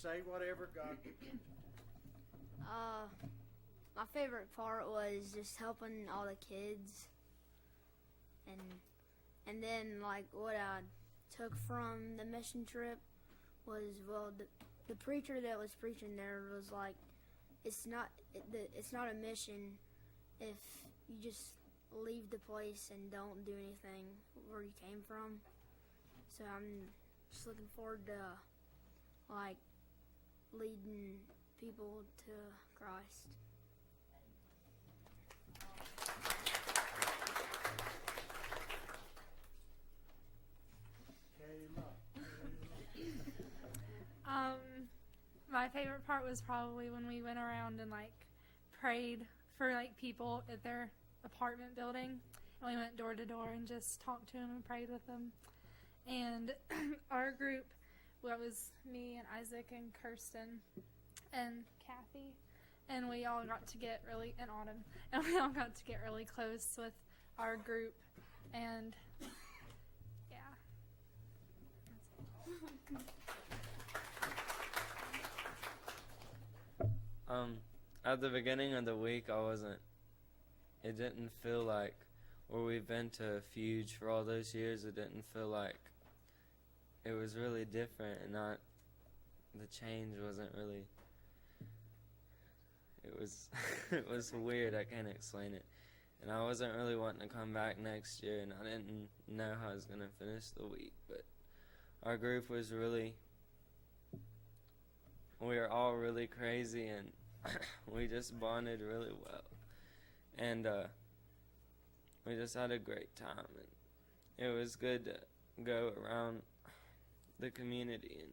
say whatever God. My favorite part was just helping all the kids, and then like what I took from the mission trip was, well, the preacher that was preaching there was like, it's not a mission if you just leave the place and don't do anything where you came from. So I'm just looking forward to like leading people to Christ. My favorite part was probably when we went around and like prayed for like people at their apartment building, and we went door to door and just talked to them and prayed with them. And our group, well, it was me and Isaac and Kirsten and Kathy, and we all got to get really, and Autumn, and we all got to get really close with our group, and yeah. At the beginning of the week, it didn't feel like, where we've been to Fuge for all those years, it didn't feel like it was really different, and the change wasn't really, it was, it was weird, I can't explain it. And I wasn't really wanting to come back next year, and I didn't know how I was going to finish the week, but our group was really, we were all really crazy, and we just bonded really well, and we just had a great time, and it was good to go around the community and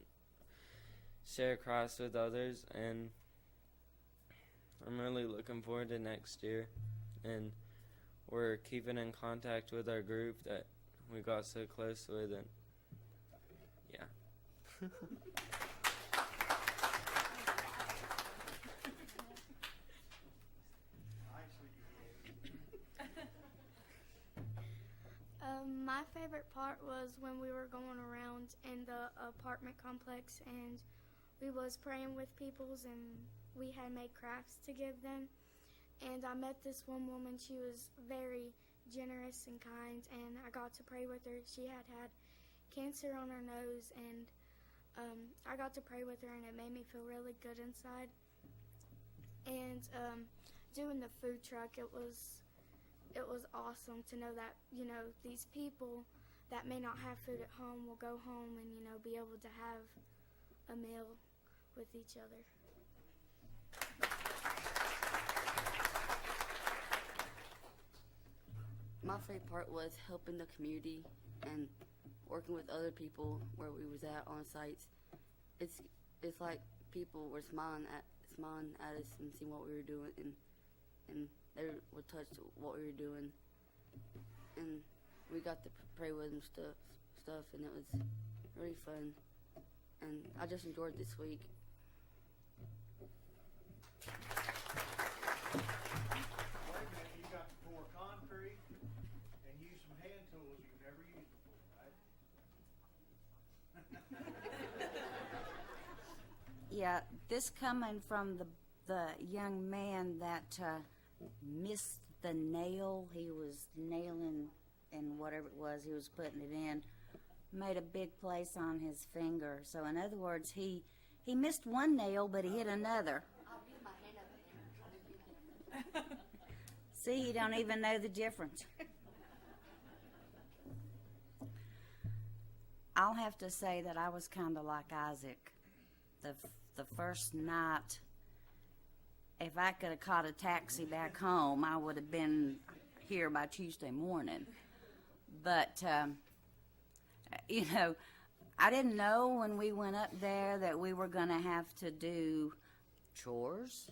share Christ with others, and I'm really looking forward to next year, and we're keeping in contact with our group that we got so close with, and yeah. My favorite part was when we were going around in the apartment complex and we was praying with peoples, and we had made crafts to give them. And I met this one woman. She was very generous and kind, and I got to pray with her. She had cancer on her nose, and I got to pray with her, and it made me feel really good inside. And doing the food truck, it was awesome to know that, these people that may not have food at home will go home and, be able to have a meal with each other. My favorite part was helping the community and working with other people where we was at on sites. It's like people were smiling at us and seeing what we were doing, and they were touched with what we were doing, and we got to pray with them stuff, and it was really fun, and I just enjoyed this week. Wait a minute, you got to pour concrete and use some hand tools you've never used before, right? Yeah, this coming from the young man that missed the nail. He was nailing, and whatever it was he was putting it in, made a big place on his finger. So in other words, he missed one nail, but he hit another. See, he don't even know the difference. I'll have to say that I was kind of like Isaac. The first night, if I could have caught a taxi back home, I would have been here by Tuesday morning. But, I didn't know when we went up there that we were going to have to do chores.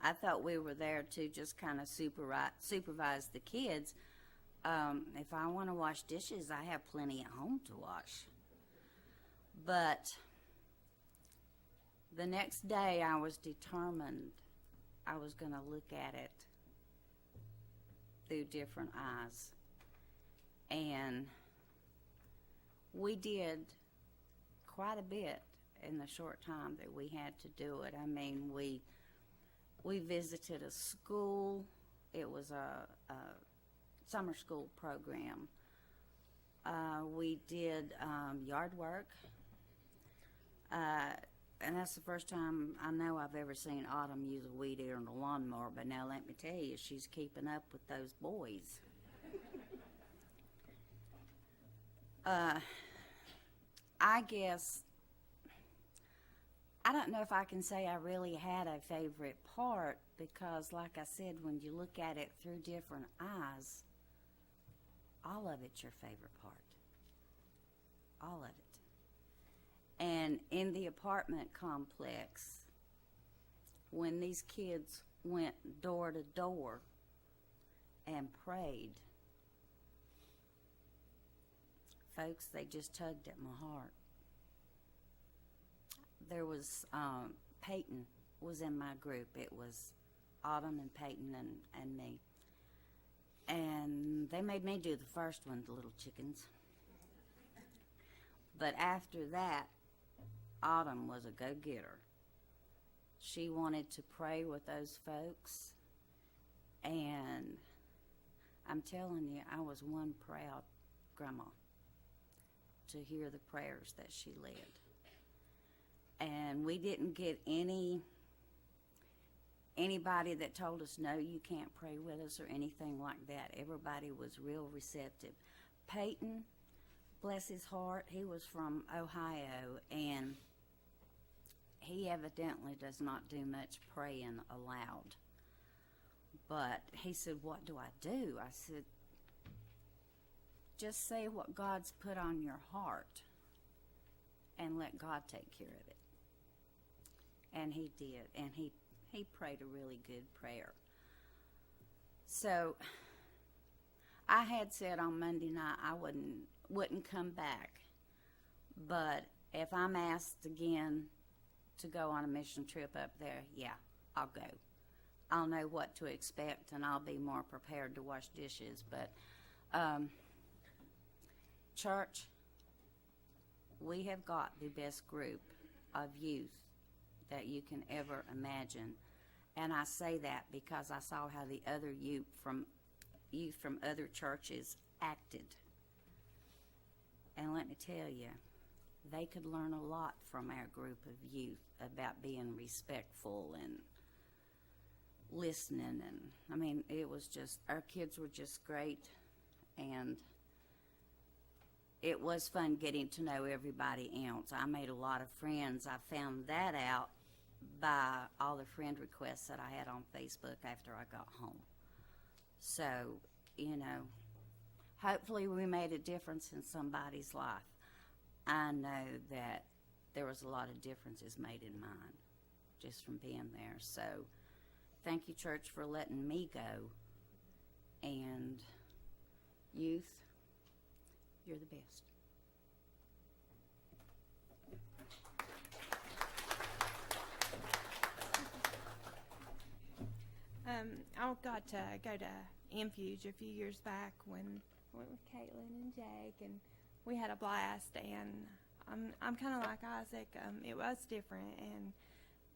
I thought we were there to just kind of supervise the kids. If I want to wash dishes, I have plenty at home to wash. But the next day I was determined I was going to look at it through different eyes. And we did quite a bit in the short time that we had to do it. I mean, we visited a school. It was a summer school program. We did yard work. And that's the first time I know I've ever seen Autumn use a weed eater and a lawnmower. But now let me tell you, she's keeping up with those boys. I guess, I don't know if I can say I really had a favorite part, because like I said, when you look at it through different eyes, all of it's your favorite part. All of it. And in the apartment complex, when these kids went door to door and prayed, folks, they just tugged at my heart. There was, Peyton was in my group. It was Autumn and Peyton and me. And they made me do the first one, the little chickens. But after that, Autumn was a go-getter. She wanted to pray with those folks. And I'm telling you, I was one proud grandma to hear the prayers that she led. And we didn't get anybody that told us, no, you can't pray with us or anything like that. Everybody was real receptive. Peyton, bless his heart, he was from Ohio, and he evidently does not do much praying aloud. But he said, what do I do? I said, just say what God's put on your heart and let God take care of it. And he did, and he prayed a really good prayer. So I had said on Monday night I wouldn't come back, but if I'm asked again to go on a mission trip up there, yeah, I'll go. I'll know what to expect, and I'll be more prepared to wash dishes. But church, we have got the best group of youth that you can ever imagine. And I say that because I saw how the other youth from other churches acted. And let me tell you, they could learn a lot from our group of youth about being respectful and listening. And I mean, it was just, our kids were just great. And it was fun getting to know everybody else. I made a lot of friends. I found that out by all the friend requests that I had on Facebook after I got home. So, you know, hopefully we made a difference in somebody's life. I know that there was a lot of differences made in mine just from being there. So thank you, church, for letting me go. And youth, you're the best. I got to go to Infuge a few years back when I went with Caitlin and Jake, and we had a blast. And I'm kind of like Isaac. It was different,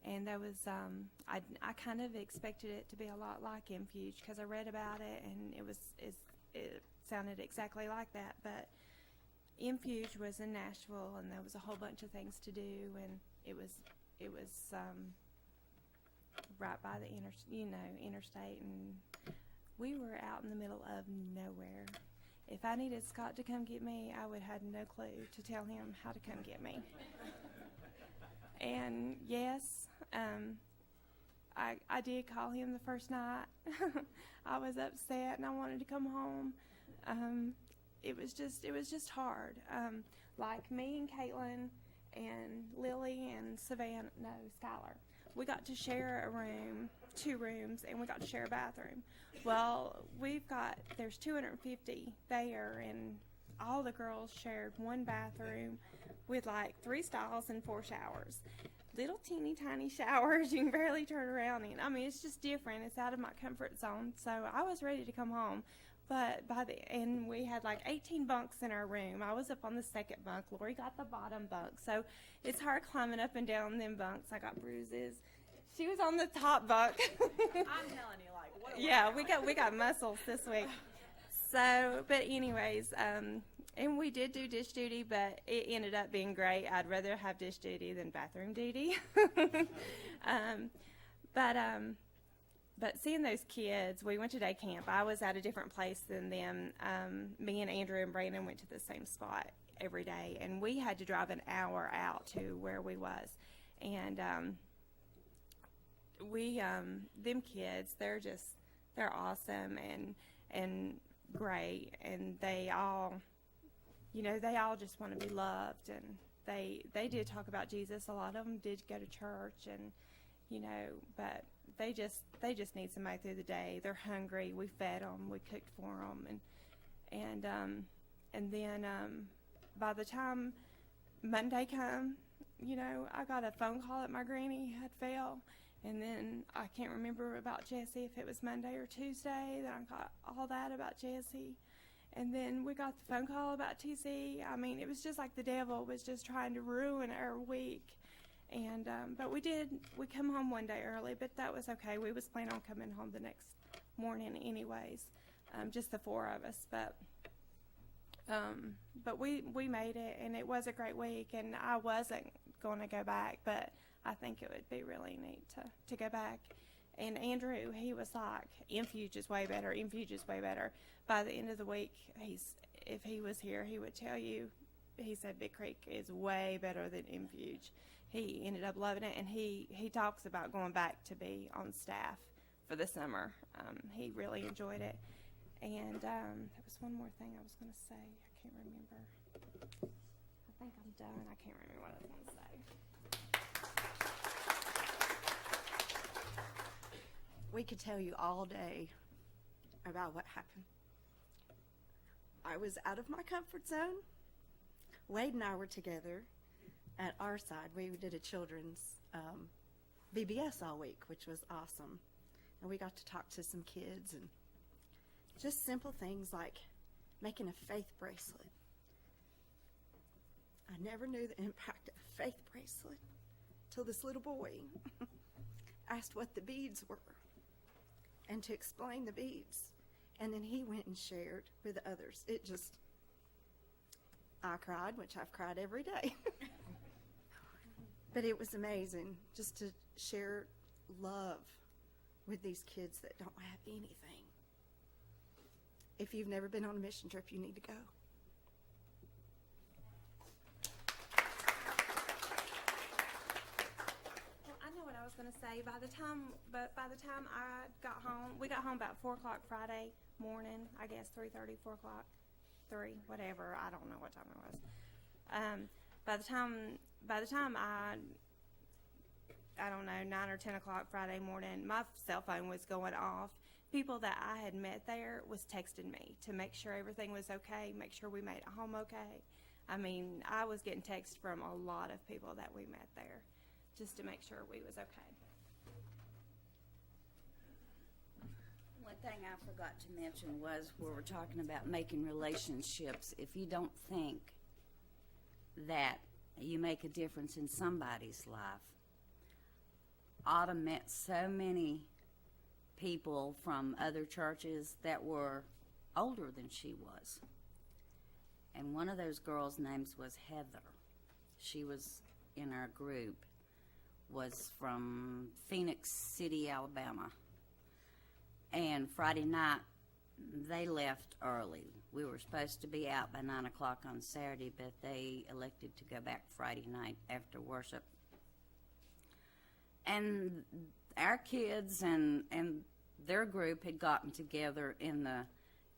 and there was I kind of expected it to be a lot like Infuge because I read about it, and it sounded exactly like that. But Infuge was in Nashville, and there was a whole bunch of things to do, and it was right by the interstate, and we were out in the middle of nowhere. If I needed Scott to come get me, I would have no clue to tell him how to come get me. And yes, I did call him the first night. I was upset and I wanted to come home. It was just hard. Like me and Caitlin and Lily and Skylar. We got to share a room, 2 rooms, and we got to share a bathroom. Well, there's 250 there, and all the girls shared one bathroom with like 3 stalls and 4 showers. Little teeny tiny showers you can barely turn around in. I mean, it's just different. It's out of my comfort zone. So I was ready to come home. But and we had like 18 bunks in our room. I was up on the second bunk. Lori got the bottom bunk. So it's hard climbing up and down them bunks. I got bruises. She was on the top bunk. I'm telling you, like, what a Yeah, we got muscles this week. So, but anyways, and we did do dish duty, but it ended up being great. I'd rather have dish duty than bathroom duty. But seeing those kids, we went to day camp. I was at a different place than them. Me and Andrew and Brandon went to the same spot every day, and we had to drive an hour out to where we was. And them kids, they're awesome and great, and they all just want to be loved, and they did talk about Jesus. A lot of them did go to church, and but they just need somebody through the day. They're hungry. We fed them. We cooked for them, and then by the time Monday come, I got a phone call that my granny had fell, and then I can't remember about Jesse if it was Monday or Tuesday. Then I got all that about Jesse, and then we got the phone call about TC. I mean, it was just like the devil was just trying to ruin our week. And but we come home one day early, but that was okay. We was planning on coming home the next morning anyways, just the four of us. But we made it, and it was a great week. And I wasn't going to go back, but I think it would be really neat to go back. And Andrew, he was like, Infuge is way better. Infuge is way better. By the end of the week, if he was here, he would tell you. He said Big Creek is way better than Infuge. He ended up loving it, and he talks about going back to be on staff for the summer. He really enjoyed it. And there was one more thing I was going to say. I can't remember. I think I'm done. I can't remember what I was going to say. We could tell you all day about what happened. I was out of my comfort zone. Wade and I were together at our side. We did a children's VBS all week, which was awesome. And we got to talk to some kids and just simple things like making a faith bracelet. I never knew the impact of a faith bracelet till this little boy asked what the beads were and to explain the beads. And then he went and shared with others. I cried, which I've cried every day. But it was amazing just to share love with these kids that don't have anything. If you've never been on a mission trip, you need to go. Well, I know what I was going to say. By the time I got home, we got home about 4 o'clock Friday morning. I guess 3:30, 4 o'clock, 3, whatever. I don't know what time it was. By the time I don't know, 9 or 10 o'clock Friday morning, my cell phone was going off. People that I had met there was texting me to make sure everything was okay, make sure we made it home okay. I mean, I was getting texts from a lot of people that we met there just to make sure we was okay. One thing I forgot to mention was we were talking about making relationships. If you don't think that you make a difference in somebody's life, Autumn met so many people from other churches that were older than she was. And one of those girls' names was Heather. She was in our group, was from Phoenix City, Alabama. And Friday night, they left early. We were supposed to be out by 9 o'clock on Saturday, but they elected to go back Friday night after worship. And our kids and their group had gotten together in the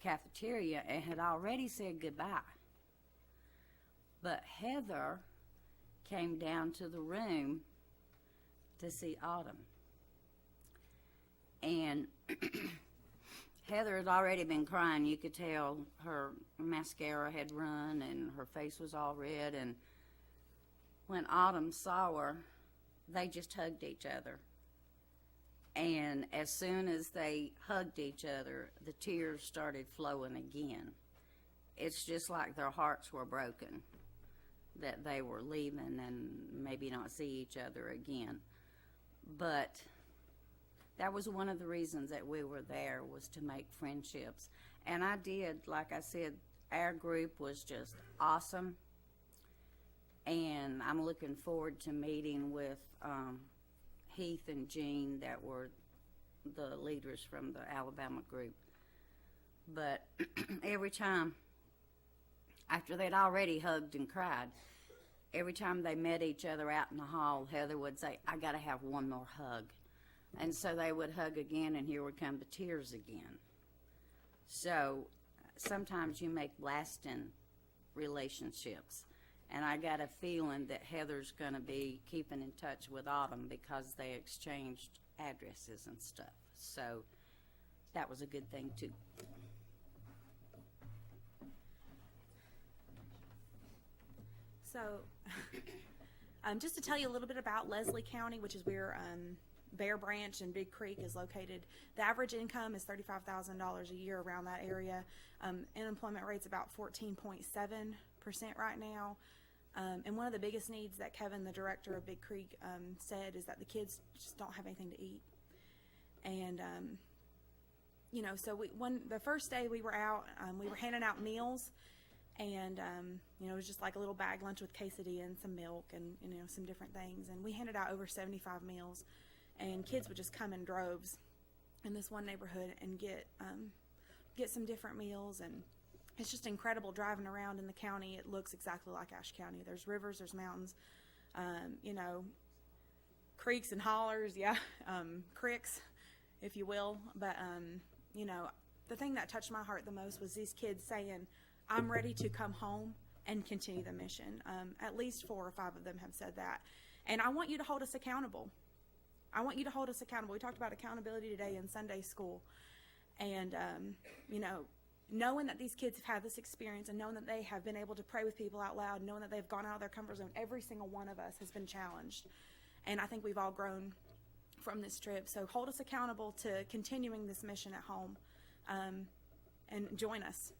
cafeteria and had already said goodbye. But Heather came down to the room to see Autumn. And Heather had already been crying. You could tell her mascara had run and her face was all red. And when Autumn saw her, they just hugged each other. And as soon as they hugged each other, the tears started flowing again. It's just like their hearts were broken that they were leaving and maybe not see each other again. But that was one of the reasons that we were there, was to make friendships. And I did, like I said, our group was just awesome. And I'm looking forward to meeting with Heath and Jean, that were the leaders from the Alabama group. But every time, after they'd already hugged and cried, every time they met each other out in the hall, Heather would say, I got to have one more hug. And so they would hug again, and here would come the tears again. So sometimes you make lasting relationships. And I got a feeling that Heather's going to be keeping in touch with Autumn because they exchanged addresses and stuff. So that was a good thing, too. So, just to tell you a little bit about Leslie County, which is where Bear Branch and Big Creek is located. The average income is $35,000 a year around that area. Unemployment rate's about 14.7% right now. And one of the biggest needs that Kevin, the director of Big Creek, said is that the kids just don't have anything to eat. And so the first day we were out, we were handing out meals. And, it was just like a little bag lunch with quesadilla and some milk and, some different things. And we handed out over 75 meals. And kids would just come in droves in this one neighborhood and get some different meals. And it's just incredible driving around in the county. It looks exactly like Ashe County. There's rivers, there's mountains, creeks and hollers, creeks, if you will. But, the thing that touched my heart the most was these kids saying, I'm ready to come home and continue the mission. At least 4 or 5 of them have said that. And I want you to hold us accountable. I want you to hold us accountable. We talked about accountability today in Sunday school. And, knowing that these kids have had this experience and knowing that they have been able to pray with people out loud, knowing that they've gone out of their comfort zone, every single one of us has been challenged. And I think we've all grown from this trip. So hold us accountable to continuing this mission at home, and join us.